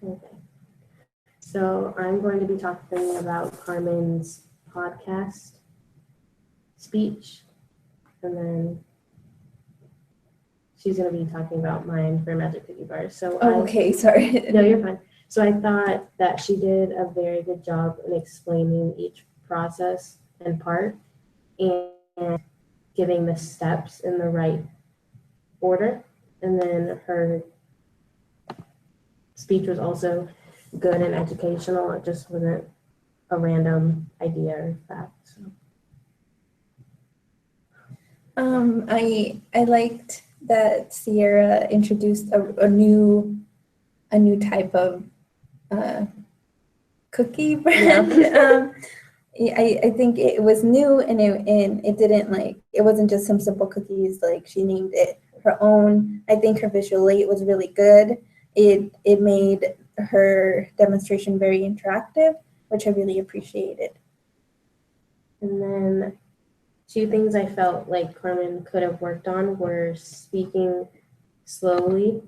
Okay. So I'm going to be talking about Carmen's podcast speech, and then she's going to be talking about mine for Magic Cookie Bars. Okay, sorry. No, you're fine. So I thought that she did a very good job in explaining each process and part and giving the steps in the right order. And then her speech was also good and educational. It just wasn't a random idea or fact. So. I liked that Sierra introduced a new type of cookie brand. Yeah. I think it was new and it didn't it wasn't just some simple cookies. Like she named it her own. I think her visual aid was really good. It made her demonstration very interactive, which I really appreciated. And then two things I felt like Carmen could have worked on were speaking slowly.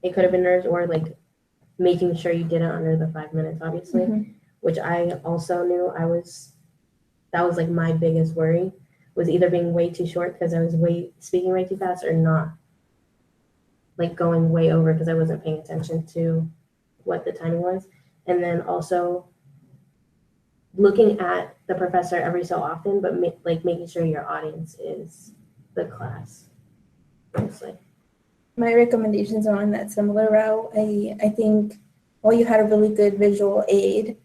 It could have been nerves, or like making sure you did it under the 5 minutes, obviously, which I also knew that was like my biggest worry, was either being way too short because I was speaking way too fast, or not like going way over because I wasn't paying attention to what the timing was. And then also looking at the professor every so often, but making sure your audience is the class, mostly. My recommendations are on that similar route. I think while you had a really good visual aid,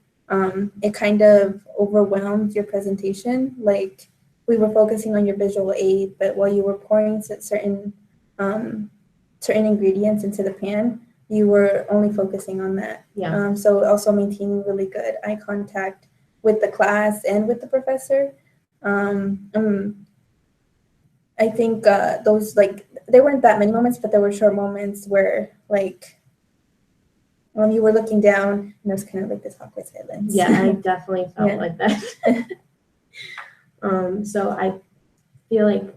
it kind of overwhelmed your presentation. Like we were focusing on your visual aid, but while you were pouring certain ingredients into the pan, you were only focusing on that. Yeah. So also maintaining really good eye contact with the class and with the professor. I think those there weren't that many moments, but there were short moments where when you were looking down and there was kind of like this awkward silence. Yeah, I definitely felt like that. So I feel like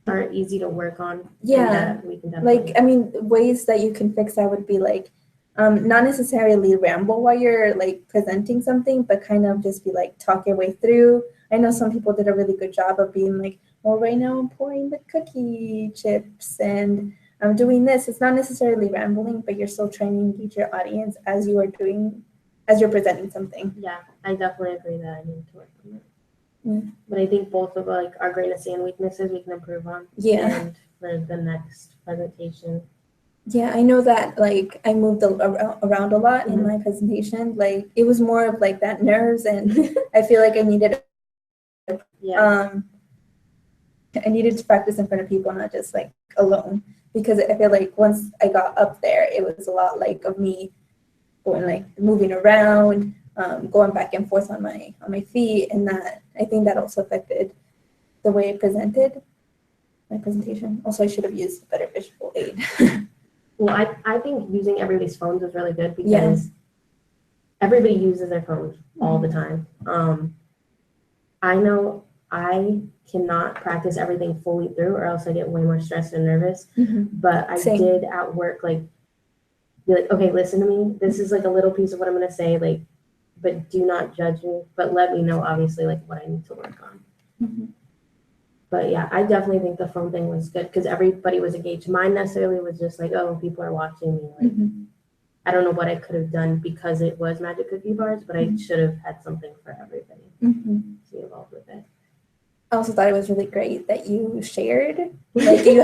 are easy to work on. Yeah, we can definitely. I mean, ways that you can fix that would be not necessarily ramble while you're presenting something, but kind of just be talk your way through. I know some people did a really good job of being well, right now I'm pouring the cookie chips and I'm doing this. It's not necessarily rambling, but you're still trying to engage your audience as you're presenting something. Yeah, I definitely agree that I need to work on that. But I think both of our greatest and weaknesses we can improve on. Yeah. And for the next presentation. Yeah, I know that I moved around a lot in my presentation. It was more of that nerves, and I feel like I needed. Yeah. I needed to practice in front of people, not just alone, because I feel like once I got up there, it was a lot of me going moving around, going back and forth on my feet, and that I think that also affected the way I presented my presentation. Also, I should have used a better visual aid. Well, I think using everybody's phones is really good because everybody uses their phones all the time. I know I cannot practice everything fully through, or else I get way more stressed and nervous. But I did at work be like, okay, listen to me. This is a little piece of what I'm gonna say, but do not judge me. But let me know, obviously, what I need to work on. But yeah, I definitely think the phone thing was good because everybody was engaged. Mine necessarily was just oh, people are watching me. I don't know what I could have done because it was Magic Cookie Bars, but I should have had something for everybody to be involved with it. I also thought it was really great that you shared. You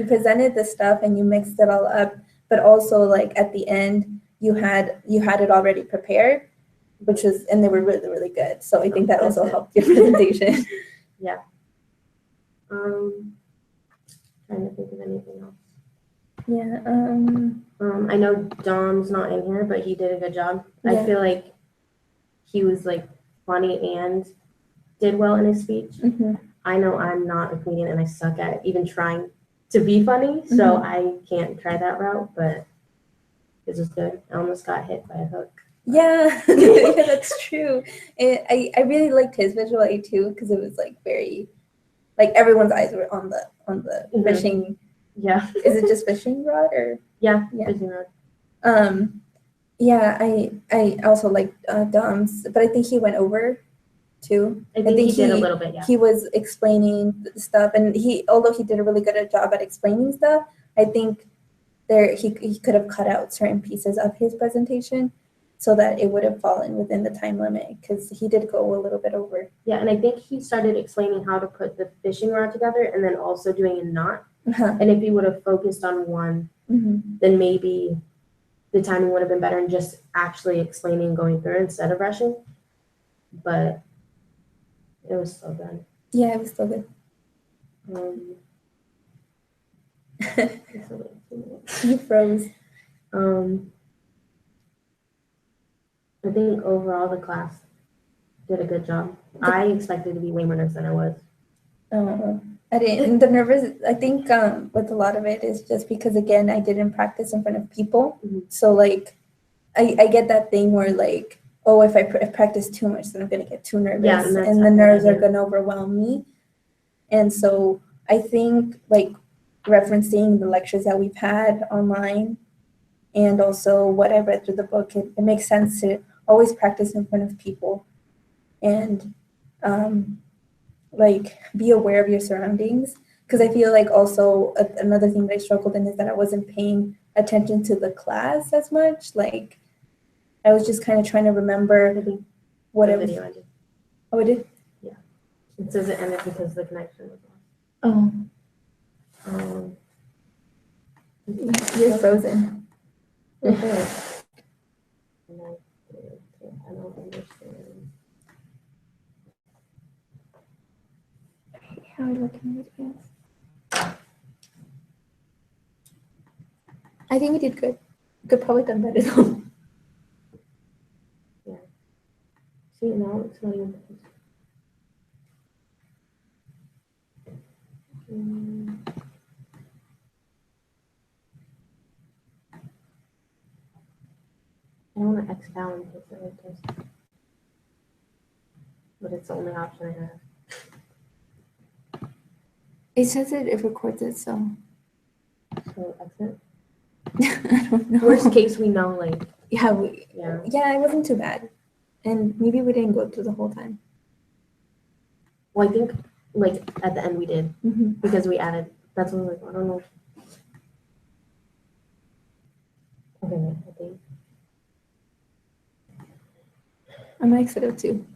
presented the stuff and you mixed it all up, but also at the end you had it already prepared, and they were really, really good. So I think that also helped your presentation. Yeah. Trying to think of anything else. Yeah. I know Dom's not in here, but he did a good job. Yeah. I feel like he was funny and did well in his speech. I know I'm not a comedian and I suck at even trying to be funny, so I can't try that route, but this is good. I almost got hit by a hook. Yeah, yeah, that's true. I really liked his visual aid too because it was very everyone's eyes were on the fishing. Yeah. Is it just fishing rod or? Yeah, fishing rod. Yeah, I also like Dom's, but I think he went over too. I think he did a little bit, yeah. He was explaining stuff, and although he did a really good job at explaining stuff, I think he could have cut out certain pieces of his presentation so that it would have fallen within the time limit, because he did go a little bit over. Yeah, and I think he started explaining how to put the fishing rod together and then also doing a knot. Uh-huh. And if he would have focused on one, then maybe the timing would have been better and just actually explaining and going through instead of rushing. But it was still good. Yeah, it was still good. You froze. I think overall the class did a good job. I expected to be way more nervous than I was. I didn't. The nervous, I think, with a lot of it is just because, again, I didn't practice in front of people. So like, I get that thing where like, oh, if I practice too much, then I'm gonna get too nervous, and the nerves are gonna overwhelm me. And so I think like referencing the lectures that we've had online, and also what I read through the book, it makes sense to always practice in front of people, and like be aware of your surroundings. Because I feel like also another thing that I struggled in is that I wasn't paying attention to the class as much. Like I was just kind of trying to remember what it was. Video ended. Oh, it did? Yeah. It says it ended because the connection was lost. Oh. You're frozen. Okay. I don't understand. How are we looking at this? I think we did good. Could probably done better though. Yeah. See, now it's not even. I don't want to X down in case it like this. But it's the only option I have. It says it records it, so. So exit. I don't know. Worst case, we know like. Yeah, Yeah, it wasn't too bad. And maybe we didn't go through the whole time. Well, I think like at the end we did because we added. That's what I was like. I don't know. Okay, I think. I'm excited too.